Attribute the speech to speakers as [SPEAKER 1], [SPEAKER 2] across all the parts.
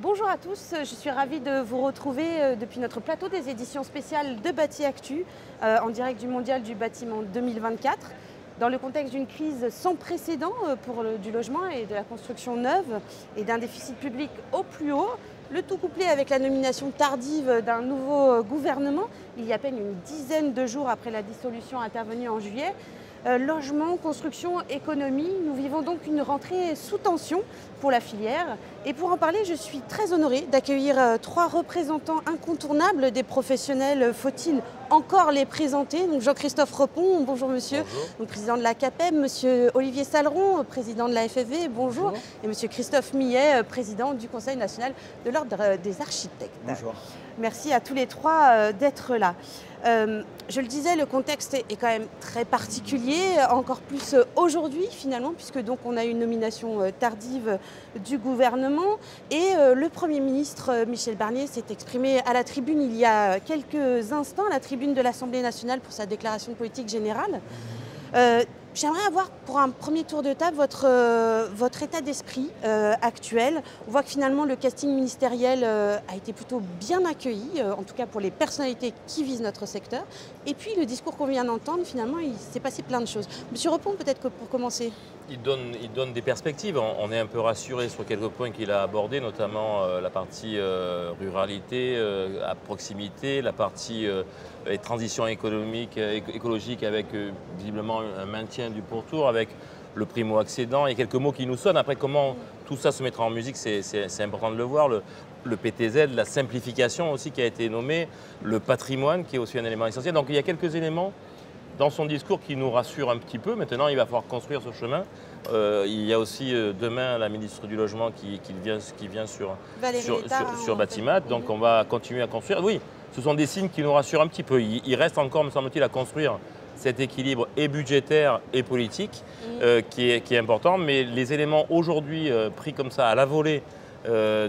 [SPEAKER 1] Bonjour à tous, je suis ravie de vous retrouver depuis notre plateau des éditions spéciales de Bâti Actu, en direct du Mondial du bâtiment 2024, dans le contexte d'une crise sans précédent du logement et de la construction neuve et d'un déficit public au plus haut. Le tout couplé avec la nomination tardive d'un nouveau gouvernement, il y a à peine une dizaine de jours après la dissolution intervenue en juillet. Logement, construction, économie, nous vivons donc une rentrée sous tension pour la filière. Et pour en parler, je suis très honorée d'accueillir trois représentants incontournables des professionnels. Faut-il encore les présenter? Donc Jean-Christophe Repon, bonjour monsieur.
[SPEAKER 2] Bonjour.
[SPEAKER 1] Donc, président de la CAPEB, monsieur Olivier Saleron, président de la FFV, bonjour. Et monsieur Christophe Millet, président du Conseil national de l'Ordre des architectes.
[SPEAKER 2] Bonjour.
[SPEAKER 1] Merci à tous les trois d'être là. Je le disais, le contexte est quand même très particulier, encore plus aujourd'hui finalement, puisque donc on a une nomination tardive du gouvernement et le Premier ministre Michel Barnier s'est exprimé à la tribune il y a quelques instants, à la tribune de l'Assemblée nationale pour sa déclaration de politique générale. J'aimerais avoir pour un premier tour de table votre état d'esprit actuel. On voit que finalement le casting ministériel a été plutôt bien accueilli, en tout cas pour les personnalités qui visent notre secteur. Et puis le discours qu'on vient d'entendre, finalement, il s'est passé plein de choses. Monsieur Repon, peut-être que pour commencer.
[SPEAKER 2] Il donne des perspectives. On est un peu rassuré sur quelques points qu'il a abordés, notamment la partie ruralité, à proximité, la partie transition écologique avec visiblement un maintien du pourtour, avec le primo-accédant. Il y a quelques mots qui nous sonnent. Après, comment tout ça se mettra en musique, c'est important de le voir. Le PTZ, la simplification aussi qui a été nommée, le patrimoine qui est aussi un élément essentiel. Donc il y a quelques éléments dans son discours qui nous rassure un petit peu. Maintenant, il va falloir construire ce chemin. Il y a aussi demain la ministre du Logement qui vient sur Batimat. Donc on va continuer à construire. Oui, ce sont des signes qui nous rassurent un petit peu. Il reste encore, me semble-t-il, à construire cet équilibre et budgétaire et politique qui est important. Mais les éléments aujourd'hui pris comme ça à la volée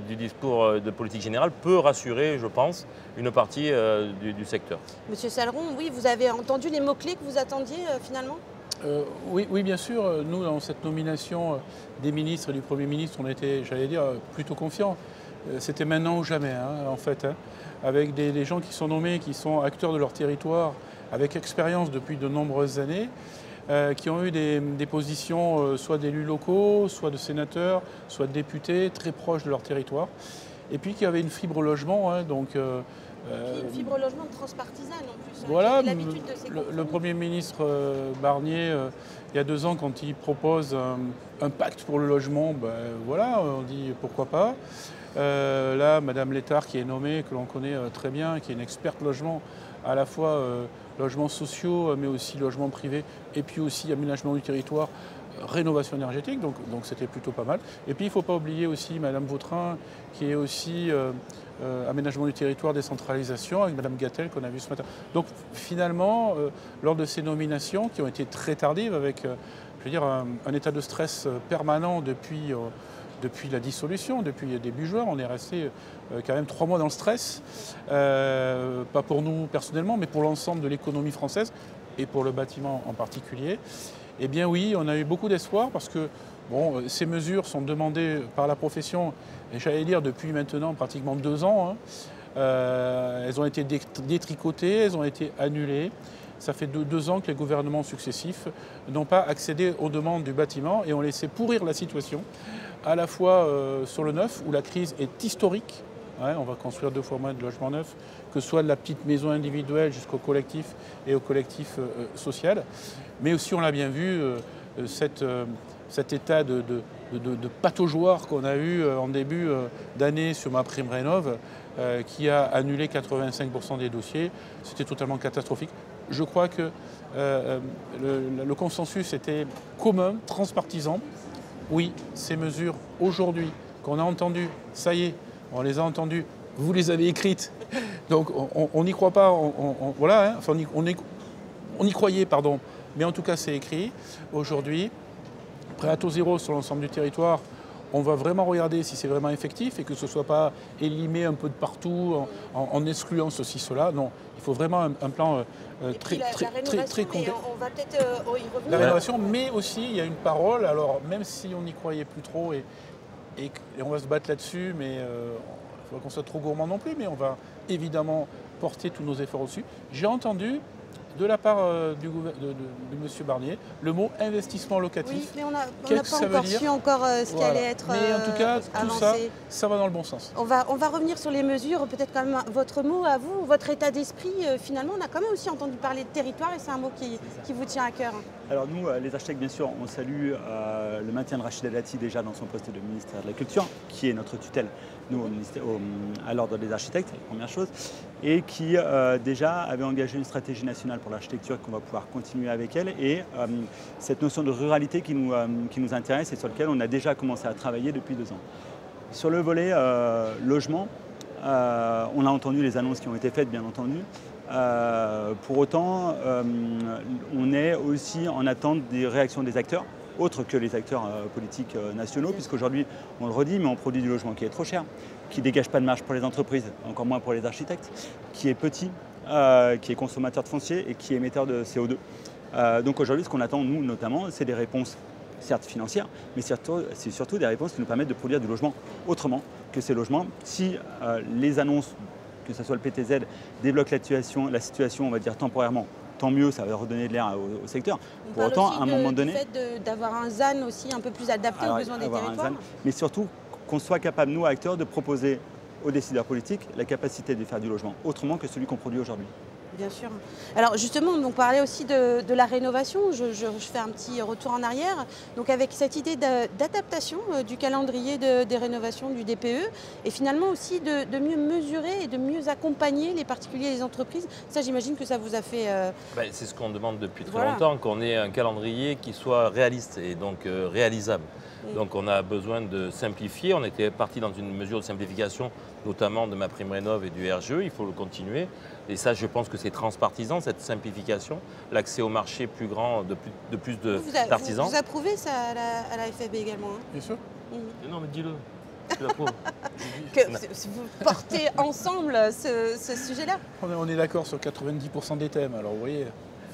[SPEAKER 2] du discours de politique générale peut rassurer, je pense, une partie du secteur.
[SPEAKER 1] Monsieur Saleron, oui, vous avez entendu les mots-clés que vous attendiez finalement?
[SPEAKER 3] Oui, bien sûr. Nous, dans cette nomination des ministres et du Premier ministre, on était, j'allais dire, plutôt confiants. C'était maintenant ou jamais, en fait. Avec des gens qui sont nommés, qui sont acteurs de leur territoire, avec expérience depuis de nombreuses années, qui ont eu des positions soit d'élus locaux, soit de sénateurs, soit de députés, très proches de leur territoire. Et puis qui avaient une fibre logement,
[SPEAKER 1] une fibre logement transpartisane en plus.
[SPEAKER 3] Voilà,
[SPEAKER 1] l'habitude de ces
[SPEAKER 3] le Premier ministre Barnier, il y a 2 ans, quand il propose un pacte pour le logement, voilà, on dit pourquoi pas. Là, Madame Létard, qui est nommée, que l'on connaît très bien, qui est une experte logement, à la fois logements sociaux, mais aussi logements privés, et puis aussi aménagement du territoire, rénovation énergétique, donc c'était plutôt pas mal. Et puis il ne faut pas oublier aussi Madame Vautrin, qui est aussi aménagement du territoire, décentralisation, avec Madame Gatel qu'on a vu ce matin. Donc finalement, lors de ces nominations, qui ont été très tardives, avec je veux dire, un état de stress permanent depuis la dissolution, depuis début juin, on est resté quand même 3 mois dans le stress, pas pour nous personnellement, mais pour l'ensemble de l'économie française et pour le bâtiment en particulier. Eh bien oui, on a eu beaucoup d'espoir parce que ces mesures sont demandées par la profession, et j'allais dire depuis maintenant pratiquement 2 ans. Elles ont été détricotées, elles ont été annulées. Ça fait 2 ans que les gouvernements successifs n'ont pas accédé aux demandes du bâtiment et ont laissé pourrir la situation, à la fois sur le neuf, où la crise est historique. On va construire 2 fois moins de logements neufs, que ce soit de la petite maison individuelle jusqu'au collectif et au collectif social. Mais aussi, on l'a bien vu, cet état de pataugeoire qu'on a eu en début d'année sur MaPrimeRénov', qui a annulé 85% des dossiers. C'était totalement catastrophique. Je crois que le consensus était commun, transpartisan. Oui, ces mesures aujourd'hui qu'on a entendues, ça y est, on les a entendues, vous les avez écrites, donc on n'y croit pas, voilà, enfin, on y croyait, pardon, mais en tout cas c'est écrit aujourd'hui. Prêt à taux zéro sur l'ensemble du territoire, on va vraiment regarder si c'est vraiment effectif et que ce ne soit pas élimé un peu de partout en excluant ceci, cela. Non, il faut vraiment un plan très concret.
[SPEAKER 1] On va peut-être y revenir.
[SPEAKER 3] La rénovation, mais aussi il y a une parole, alors même si on n'y croyait plus trop, et et on va se battre là-dessus, mais il ne faut pas qu'on soit trop gourmand non plus, mais on va évidemment porter tous nos efforts dessus. J'ai entendu de la part de M. Barnier le mot investissement locatif.
[SPEAKER 1] Oui, mais on n'a
[SPEAKER 3] Qu'est-ce
[SPEAKER 1] pas
[SPEAKER 3] que ça
[SPEAKER 1] encore
[SPEAKER 3] veut dire?
[SPEAKER 1] su encore ce qui allait être
[SPEAKER 3] Mais en tout cas, tout
[SPEAKER 1] avancé.
[SPEAKER 3] ça va dans le bon sens.
[SPEAKER 1] On va revenir sur les mesures, peut-être quand même votre mot à vous, votre état d'esprit. Finalement, on a quand même aussi entendu parler de territoire et c'est un mot qui vous tient à cœur.
[SPEAKER 4] Alors nous, les architectes, bien sûr, on salue le maintien de Rachida Dati déjà dans son poste de ministère de la Culture, qui est notre tutelle, nous, à l'ordre des architectes, première chose, et qui déjà avait engagé une stratégie nationale pour l'architecture qu'on va pouvoir continuer avec elle, et cette notion de ruralité qui nous intéresse et sur laquelle on a déjà commencé à travailler depuis 2 ans. Sur le volet logement, on a entendu les annonces qui ont été faites, bien entendu. Pour autant, on est aussi en attente des réactions des acteurs, autres que les acteurs politiques nationaux, puisqu'aujourd'hui, on le redit, mais on produit du logement qui est trop cher, qui ne dégage pas de marge pour les entreprises, encore moins pour les architectes, qui est petit, qui est consommateur de foncier et qui est émetteur de CO2. Donc aujourd'hui, ce qu'on attend, nous, notamment, c'est des réponses certes financières, mais c'est surtout des réponses qui nous permettent de produire du logement autrement que ces logements. Si les annonces, que ce soit le PTZ, débloquent la situation, on va dire temporairement, tant mieux, ça va redonner de l'air au secteur.
[SPEAKER 1] Pour autant, à un moment donné, du fait d'avoir un ZAN aussi un peu plus adapté aux besoins des territoires.
[SPEAKER 4] Mais surtout, qu'on soit capable, nous, acteurs, de proposer aux décideurs politiques la capacité de faire du logement autrement que celui qu'on produit aujourd'hui.
[SPEAKER 1] Bien sûr. Alors justement, on parlait aussi de la rénovation. Je fais un petit retour en arrière. Donc avec cette idée d'adaptation du calendrier des rénovations du DPE et finalement aussi de mieux mesurer et de mieux accompagner les particuliers et les entreprises. Ça, j'imagine que ça vous a fait...
[SPEAKER 2] C'est ce qu'on demande depuis très longtemps, qu'on ait un calendrier qui soit réaliste et donc réalisable. Oui. Donc on a besoin de simplifier. On était parti dans une mesure de simplification, notamment de MaPrimeRénov' et du RGE. Il faut le continuer. Et ça, je pense que c'est transpartisan, cette simplification, l'accès au marché plus grand de plus d'artisans.
[SPEAKER 1] Vous approuvez ça à la FAB également, hein?
[SPEAKER 3] Bien sûr.
[SPEAKER 2] Non, mais dis-le. Je l'approuve.
[SPEAKER 1] Que vous portez ensemble ce sujet-là.
[SPEAKER 3] On est d'accord sur 90% des thèmes, alors vous voyez.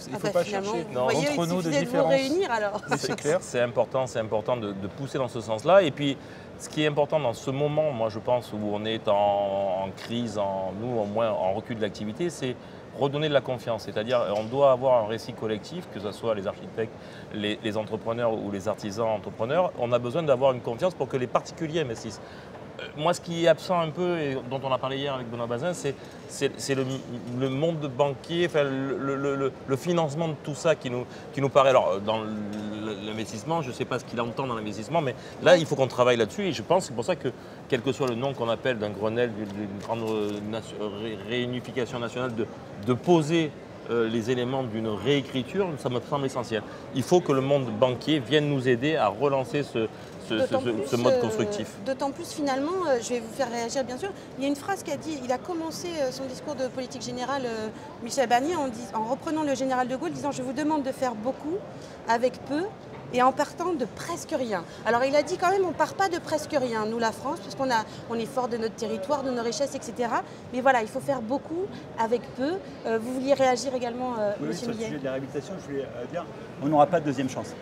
[SPEAKER 3] Il ne faut pas chercher
[SPEAKER 1] entre nous de différences. Vous réunir, alors.
[SPEAKER 3] C'est clair.
[SPEAKER 2] C'est important de pousser dans ce sens-là. Et puis, ce qui est important dans ce moment, moi je pense, où on est en crise, nous au moins en recul de l'activité, c'est redonner de la confiance. C'est-à-dire on doit avoir un récit collectif, que ce soit les architectes, les entrepreneurs ou les artisans entrepreneurs. On a besoin d'avoir une confiance pour que les particuliers investissent. Moi, ce qui est absent un peu, et dont on a parlé hier avec Benoît Bazin, c'est le monde banquier, enfin, le financement de tout ça qui nous paraît. Alors, dans l'investissement, je ne sais pas ce qu'il entend dans l'investissement, mais là, il faut qu'on travaille là-dessus. Et je pense que c'est pour ça que, quel que soit le nom qu'on appelle d'un Grenelle, d'une grande réunification nationale, de poser les éléments d'une réécriture, ça me semble essentiel. Il faut que le monde banquier vienne nous aider à relancer ce mode constructif.
[SPEAKER 1] D'autant plus finalement, je vais vous faire réagir bien sûr, il y a une phrase qu'a dit, il a commencé son discours de politique générale, Michel Barnier, en reprenant le général de Gaulle, disant « Je vous demande de faire beaucoup avec peu ». Et en partant de presque rien. Alors il a dit quand même, on ne part pas de presque rien, nous la France, puisqu'on est fort de notre territoire, de nos richesses, etc. Mais voilà, il faut faire beaucoup avec peu. Vous vouliez réagir également,
[SPEAKER 4] oui,
[SPEAKER 1] Monsieur Millet?
[SPEAKER 4] Sur le sujet de la réhabilitation, je voulais dire, on n'aura pas de deuxième chance.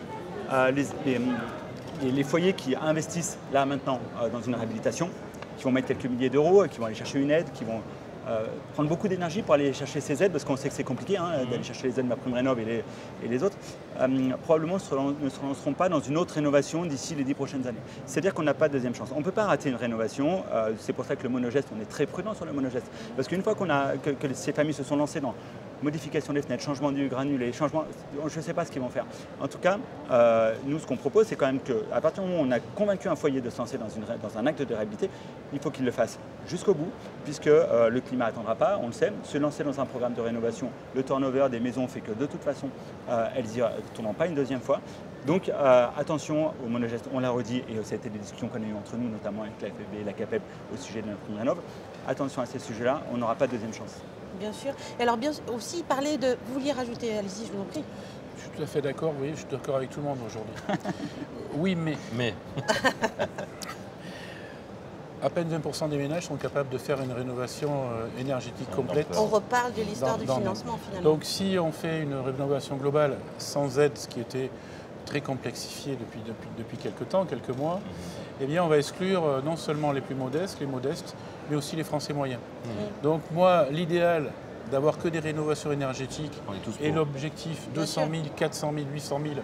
[SPEAKER 4] Les foyers qui investissent là maintenant dans une réhabilitation, qui vont mettre quelques milliers d'euros, qui vont aller chercher une aide, qui vont prendre beaucoup d'énergie pour aller chercher ces aides, parce qu'on sait que c'est compliqué d'aller chercher les aides MaPrimeRénov' et les autres, probablement ne se relanceront pas dans une autre rénovation d'ici les 10 prochaines années. C'est-à-dire qu'on n'a pas de deuxième chance. On ne peut pas rater une rénovation, c'est pour ça que le monogeste, on est très prudent sur le monogeste, parce qu'une fois que ces familles se sont lancées dans modification des fenêtres, changement du granulé, changement, je ne sais pas ce qu'ils vont faire. En tout cas, nous, ce qu'on propose, c'est quand même qu'à partir du moment où on a convaincu un foyer de se lancer dans un acte de réhabilité, il faut qu'il le fasse jusqu'au bout, puisque le climat n'attendra pas, on le sait. Se lancer dans un programme de rénovation, le turnover des maisons fait que de toute façon, elles n'y retourneront pas une deuxième fois. Donc attention au monogeste, on l'a redit, et ça a été des discussions qu'on a eues entre nous, notamment avec la FAB et la CAPEB au sujet de MaPrimeRénov'. Attention à ces sujets-là, on n'aura pas de deuxième chance.
[SPEAKER 1] Bien sûr. Et alors bien aussi parler de... Vous vouliez rajouter, allez-y, je vous en prie.
[SPEAKER 3] Je suis tout à fait d'accord, oui, je suis d'accord avec tout le monde aujourd'hui. Oui, mais... À peine 20% des ménages sont capables de faire une rénovation énergétique complète.
[SPEAKER 1] On reparle de l'histoire du financement finalement.
[SPEAKER 3] Donc si on fait une rénovation globale sans aide, ce qui était très complexifié depuis quelques temps, quelques mois, eh bien on va exclure non seulement les plus modestes, mais aussi les Français moyens. Donc moi, l'idéal d'avoir que des rénovations énergétiques et l'objectif 200 000, 400 000, 800 000,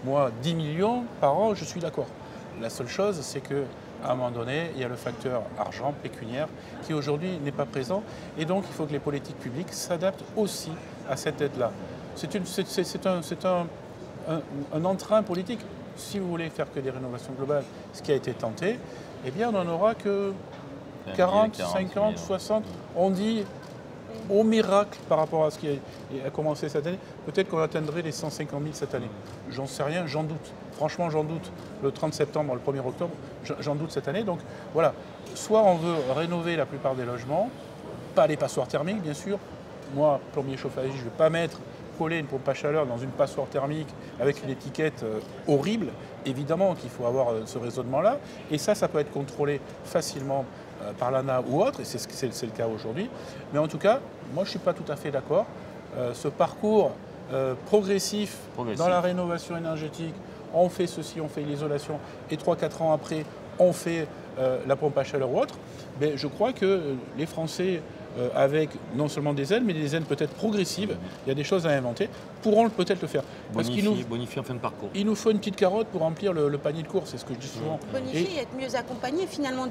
[SPEAKER 3] moi 10 millions par an, je suis d'accord. La seule chose, c'est qu'à un moment donné, il y a le facteur argent, pécuniaire, qui aujourd'hui n'est pas présent. Et donc, il faut que les politiques publiques s'adaptent aussi à cette aide-là. C'est un entrain politique. Si vous voulez faire que des rénovations globales, ce qui a été tenté, eh bien, on n'en aura que 40, 50, 60. On dit, au miracle, par rapport à ce qui a commencé cette année, peut-être qu'on atteindrait les 150 000 cette année. J'en sais rien, j'en doute. Franchement, j'en doute. Le 30 septembre, le 1er octobre, j'en doute cette année. Donc voilà, soit on veut rénover la plupart des logements, pas les passoires thermiques, bien sûr. Moi, plombier chauffagiste, je ne vais pas coller une pompe à chaleur dans une passoire thermique avec une étiquette horrible. Évidemment qu'il faut avoir ce raisonnement-là. Et ça peut être contrôlé facilement par l'ANA ou autre, et c'est le cas aujourd'hui. Mais en tout cas, moi je ne suis pas tout à fait d'accord. Ce parcours progressif dans la rénovation énergétique, on fait ceci, on fait l'isolation, et 3-4 ans après, on fait la pompe à chaleur ou autre, mais je crois que les Français, avec non seulement des aides, mais des aides peut-être progressives, il y a des choses à inventer, pourront peut-être le faire.
[SPEAKER 2] Bonifier en fin de parcours.
[SPEAKER 3] Il nous faut une petite carotte pour remplir le panier de course, c'est ce que je dis souvent.
[SPEAKER 1] Bonifier et être mieux accompagné finalement.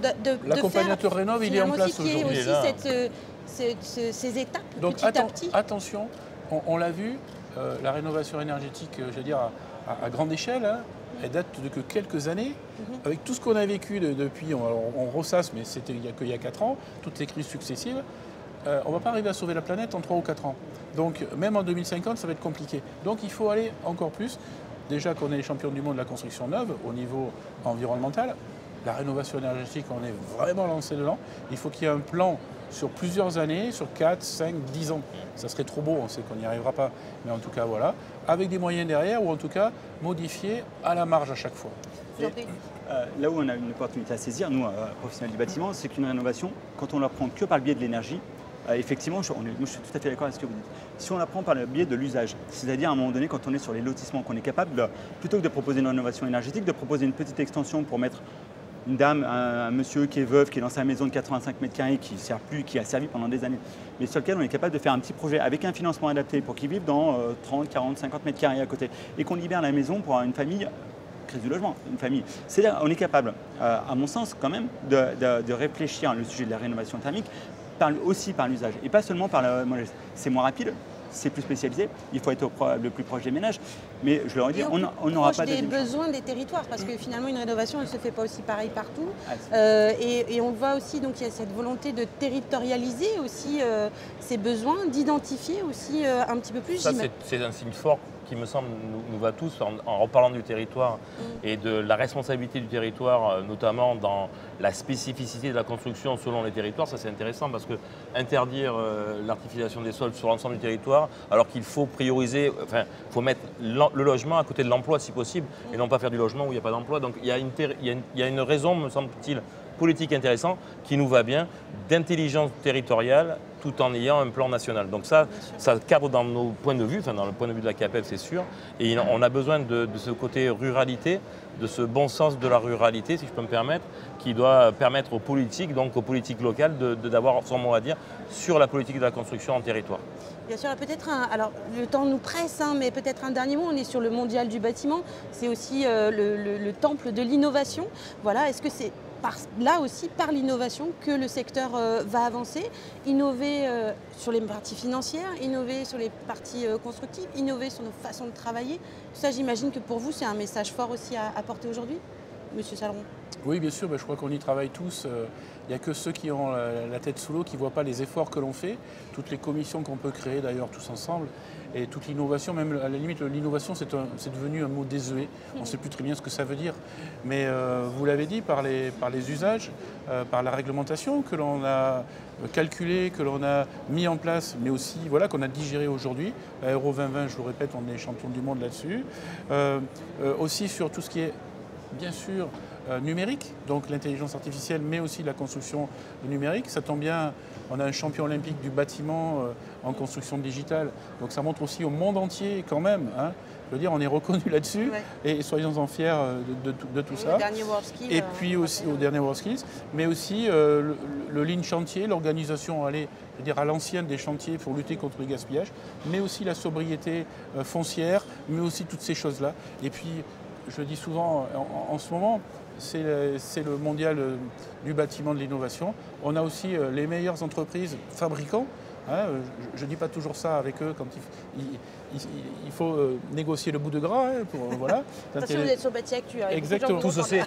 [SPEAKER 3] L'accompagnateur Rénov', il est en place aujourd'hui.
[SPEAKER 1] Il y a aussi ces étapes
[SPEAKER 3] donc,
[SPEAKER 1] petit à petit.
[SPEAKER 3] Attention, on l'a vu, la rénovation énergétique, je veux dire, à grande échelle, hein, elle date de que quelques années. Avec tout ce qu'on a vécu depuis, on ressasse, mais c'était qu'il y a 4 ans, toutes les crises successives, on ne va pas arriver à sauver la planète en 3 ou 4 ans. Donc même en 2050, ça va être compliqué. Donc il faut aller encore plus. Déjà qu'on est les champions du monde de la construction neuve au niveau environnemental, la rénovation énergétique, on est vraiment lancé dedans. Il faut qu'il y ait un plan sur plusieurs années, sur 4, 5, 10 ans. Ça serait trop beau, on sait qu'on n'y arrivera pas. Mais en tout cas, voilà. Avec des moyens derrière, ou en tout cas, modifier à la marge à chaque fois.
[SPEAKER 4] Là où on a une opportunité à saisir, nous, professionnels du bâtiment, c'est qu'une rénovation, quand on la prend que par le biais de l'énergie, effectivement, moi je suis tout à fait d'accord avec ce que vous dites. Si on la prend par le biais de l'usage, c'est-à-dire à un moment donné, quand on est sur les lotissements, qu'on est capable, plutôt que de proposer une rénovation énergétique, de proposer une petite extension pour mettre une dame, un monsieur qui est veuf, qui est dans sa maison de 85 mètres carrés, qui ne sert plus, qui a servi pendant des années, mais sur lequel on est capable de faire un petit projet avec un financement adapté pour qu'ils vivent dans 30, 40, 50 mètres carrés à côté, et qu'on libère la maison pour une famille, crise du logement, une famille. C'est-à-dire on est capable, à mon sens quand même, de réfléchir le sujet de la rénovation thermique, aussi par l'usage, et pas seulement par le... C'est moins rapide, c'est plus spécialisé, il faut être le plus proche des ménages. Mais je leur ai dit, on n'aura pas
[SPEAKER 1] des besoins des territoires, parce que finalement une rénovation elle ne se fait pas aussi pareil partout. Et on le voit aussi, donc il y a cette volonté de territorialiser aussi ces besoins, d'identifier aussi un petit peu plus.
[SPEAKER 2] Ça c'est un signe fort qui me semble nous va tous en reparlant du territoire et de la responsabilité du territoire, notamment dans la spécificité de la construction selon les territoires. Ça c'est intéressant parce que interdire l'artificialisation des sols sur l'ensemble du territoire, alors qu'il faut prioriser, enfin il faut mettre le logement à côté de l'emploi si possible et non pas faire du logement où il n'y a pas d'emploi. Donc il y a une raison, me semble-t-il, politique intéressante qui nous va bien, d'intelligence territoriale tout en ayant un plan national. Donc ça cadre dans nos points de vue, enfin dans le point de vue de la CAPEF c'est sûr, et on a besoin de ce côté ruralité, de ce bon sens de la ruralité, si je peux me permettre, qui doit permettre aux politiques, donc aux politiques locales, d'avoir son mot à dire sur la politique de la construction en territoire.
[SPEAKER 1] Bien sûr, peut-être alors le temps nous presse, hein, mais peut-être un dernier mot, on est sur le mondial du bâtiment, c'est aussi le temple de l'innovation. Voilà, est-ce que c'est là aussi par l'innovation que le secteur va avancer, innover sur les parties financières, innover sur les parties constructives, innover sur nos façons de travailler. Ça, j'imagine que pour vous, c'est un message fort aussi à apporter aujourd'hui, Monsieur Saleron.
[SPEAKER 3] Oui, bien sûr, je crois qu'on y travaille tous. Il n'y a que ceux qui ont la tête sous l'eau qui ne voient pas les efforts que l'on fait, toutes les commissions qu'on peut créer d'ailleurs tous ensemble, et toute l'innovation, même à la limite l'innovation c'est devenu un mot désuet, on ne sait plus très bien ce que ça veut dire, mais vous l'avez dit, par les usages, par la réglementation que l'on a calculée, que l'on a mis en place, mais aussi voilà, qu'on a digéré aujourd'hui, la Euro 2020, je le répète, on est champion du monde là-dessus, aussi sur tout ce qui est bien sûr numérique, donc l'intelligence artificielle, mais aussi la construction numérique. Ça tombe bien, on a un champion olympique du bâtiment en construction digitale, donc ça montre aussi au monde entier quand même, hein. Je veux dire, on est reconnu là-dessus, et soyons-en fiers de tout ça.
[SPEAKER 1] Le dernier WorldSkills.
[SPEAKER 3] Et puis aussi au dernier WorldSkills, mais aussi le lean chantier, l'organisation, à l'ancienne des chantiers pour lutter contre le gaspillage, mais aussi la sobriété foncière, mais aussi toutes ces choses-là. Et puis, je le dis souvent, en ce moment, c'est le mondial du bâtiment de l'innovation. On a aussi les meilleures entreprises fabricants. Hein, je ne dis pas toujours ça avec eux quand il faut négocier le bout de gras. Hein, voilà.
[SPEAKER 1] Attention, vous êtes sur Bâti Actu. Hein,
[SPEAKER 3] exactement.
[SPEAKER 2] Tout se sait.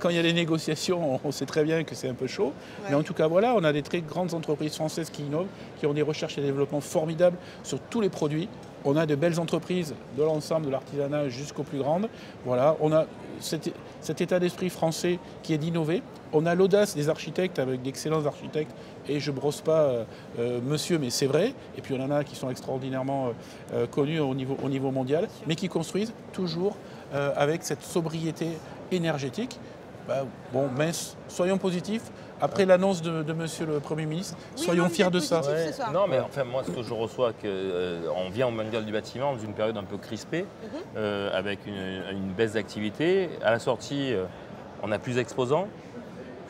[SPEAKER 3] Quand il y a les négociations, on sait très bien que c'est un peu chaud. Ouais. Mais en tout cas, voilà, on a des très grandes entreprises françaises qui innovent, qui ont des recherches et développements formidables sur tous les produits. On a de belles entreprises de l'ensemble de l'artisanat jusqu'aux plus grandes. Voilà, on a cet état d'esprit français qui est d'innover. On a l'audace des architectes avec d'excellents architectes. Et je ne brosse pas monsieur, mais c'est vrai. Et puis on en a qui sont extraordinairement connus au niveau mondial, mais qui construisent toujours avec cette sobriété énergétique. Soyons positifs. Après l'annonce de monsieur le Premier ministre, soyons fiers de ça.
[SPEAKER 2] Ouais. Non, mais enfin, moi, ce que je reçois, on vient au mondial du bâtiment dans une période un peu crispée, avec une baisse d'activité. À la sortie, on a plus d'exposants.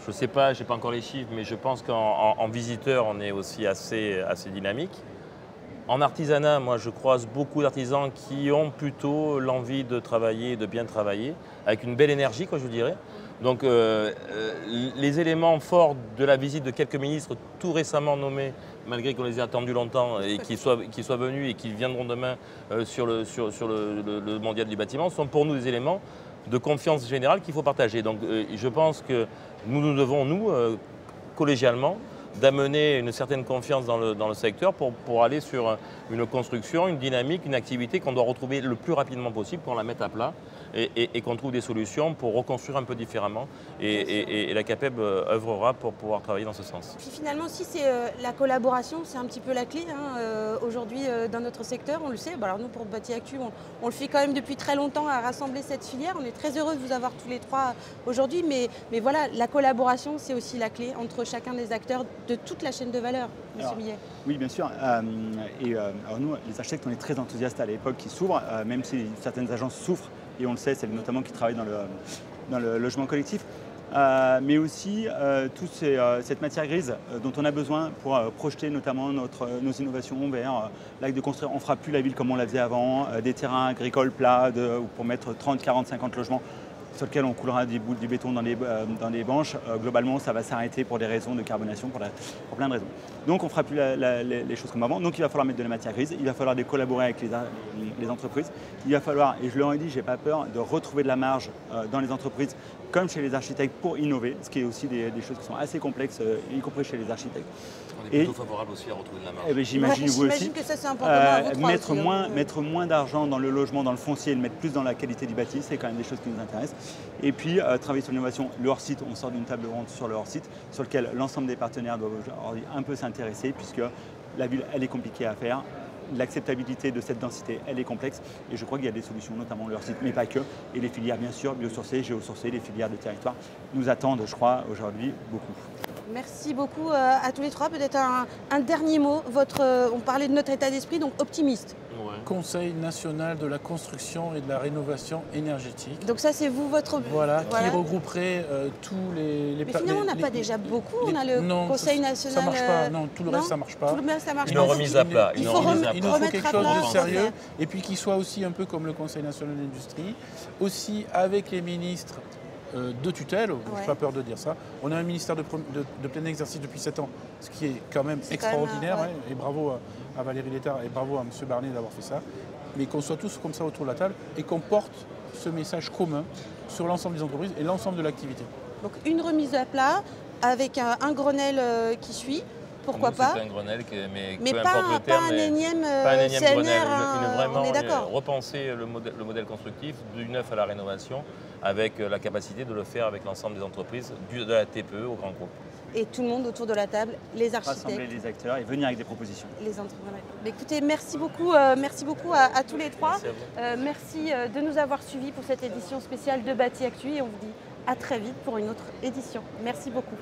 [SPEAKER 2] Je ne sais pas, je n'ai pas encore les chiffres, mais je pense qu'en visiteurs, on est aussi assez dynamique. En artisanat, moi, je croise beaucoup d'artisans qui ont plutôt l'envie de travailler, de bien travailler, avec une belle énergie, quoi, je dirais. Donc, les éléments forts de la visite de quelques ministres tout récemment nommés, malgré qu'on les ait attendus longtemps et qu'ils soient venus et qu'ils viendront demain sur le mondial du bâtiment, sont pour nous des éléments de confiance générale qu'il faut partager. Donc, je pense que nous devons, collégialement, d'amener une certaine confiance dans le secteur pour aller sur une construction, une dynamique, une activité qu'on doit retrouver le plus rapidement possible, qu'on la mette à plat et qu'on trouve des solutions pour reconstruire un peu différemment. Et la CAPEB œuvrera pour pouvoir travailler dans ce sens.
[SPEAKER 1] Puis finalement aussi, c'est la collaboration, c'est un petit peu la clé. Hein. Aujourd'hui, dans notre secteur, on le sait. Alors nous, pour Bâti Actu, on le fait quand même depuis très longtemps à rassembler cette filière. On est très heureux de vous avoir tous les trois aujourd'hui. Mais voilà, la collaboration, c'est aussi la clé entre chacun des acteurs de toute la chaîne de valeur, M. Millet.
[SPEAKER 4] Oui, bien sûr. Alors nous, les architectes, on est très enthousiastes à l'époque qui s'ouvrent, même si certaines agences souffrent, et on le sait, c'est notamment qui travaillent dans le logement collectif. Mais aussi toute cette matière grise dont on a besoin pour projeter notamment nos innovations vers l'acte de construire. On ne fera plus la ville comme on la faisait avant, des terrains agricoles plats pour mettre 30, 40, 50 logements sur lequel on coulera du béton dans les banches. Globalement, ça va s'arrêter pour des raisons de carbonation, pour plein de raisons. Donc on ne fera plus les choses comme avant. Donc il va falloir mettre de la matière grise, il va falloir collaborer avec les entreprises. Il va falloir, et je leur ai dit, je n'ai pas peur, de retrouver de la marge dans les entreprises comme chez les architectes pour innover, ce qui est aussi des choses qui sont assez complexes, y compris chez les architectes.
[SPEAKER 2] On est plutôt favorable aussi à retrouver de la marge.
[SPEAKER 4] J'imagine vous aussi.
[SPEAKER 1] Que ça, c'est important à vous trois
[SPEAKER 4] mettre moins d'argent dans le logement, dans le foncier, et le mettre plus dans la qualité du bâti, c'est quand même des choses qui nous intéressent. Et puis travailler sur l'innovation, le hors-site, on sort d'une table ronde sur le hors-site, sur lequel l'ensemble des partenaires doivent un peu s'intéresser, puisque la ville, elle est compliquée à faire. L'acceptabilité de cette densité, elle est complexe et je crois qu'il y a des solutions, notamment leur site, mais pas que. Et les filières, bien sûr, biosourcées, géosourcées, les filières de territoire nous attendent, je crois, aujourd'hui beaucoup.
[SPEAKER 1] Merci beaucoup à tous les trois. Peut-être un dernier mot. On parlait de notre état d'esprit, donc optimiste.
[SPEAKER 3] Ouais. Conseil national de la construction et de la rénovation énergétique.
[SPEAKER 1] Donc ça, c'est vous, votre...
[SPEAKER 3] Voilà, qui regrouperait tous les...
[SPEAKER 1] Mais finalement, on n'a pas déjà beaucoup. On a le Conseil national...
[SPEAKER 3] ça ne marche pas. Non, tout le reste, ça ne marche pas.
[SPEAKER 1] Tout le reste, ça marche
[SPEAKER 2] pas. Une remise à plat.
[SPEAKER 3] Il nous faut quelque chose de sérieux. Et puis qui soit aussi un peu comme le Conseil national de l'industrie. Aussi avec les ministres de tutelle, je n'ai pas peur de dire ça. On a un ministère de plein exercice depuis 7 ans, ce qui est quand même extraordinaire. Quand même, et bravo à Valérie Létard et bravo à M. Barnier d'avoir fait ça. Mais qu'on soit tous comme ça autour de la table et qu'on porte ce message commun sur l'ensemble des entreprises et l'ensemble de l'activité.
[SPEAKER 1] Donc une remise à plat avec un Grenelle qui suit. pourquoi
[SPEAKER 2] Nous,
[SPEAKER 1] pas.
[SPEAKER 2] c'est un Grenelle, mais
[SPEAKER 1] Mais
[SPEAKER 2] peu
[SPEAKER 1] pas,
[SPEAKER 2] importe le terme.
[SPEAKER 1] pas un énième,
[SPEAKER 2] Pas un énième
[SPEAKER 1] CNR,
[SPEAKER 2] Grenelle,
[SPEAKER 1] on
[SPEAKER 2] vraiment
[SPEAKER 1] est d'accord.
[SPEAKER 2] repenser le modèle constructif du neuf à la rénovation avec la capacité de le faire avec l'ensemble des entreprises, de la TPE au grand groupe.
[SPEAKER 1] Et tout le monde autour de la table, les
[SPEAKER 4] Rassembler
[SPEAKER 1] architectes,
[SPEAKER 4] les acteurs et venir avec des propositions.
[SPEAKER 1] les entrepreneurs. Mais écoutez, merci beaucoup à tous les trois.
[SPEAKER 2] Merci à vous.
[SPEAKER 1] Merci de nous avoir suivis pour cette édition spéciale de Bâti Actu et on vous dit à très vite pour une autre édition. Merci beaucoup.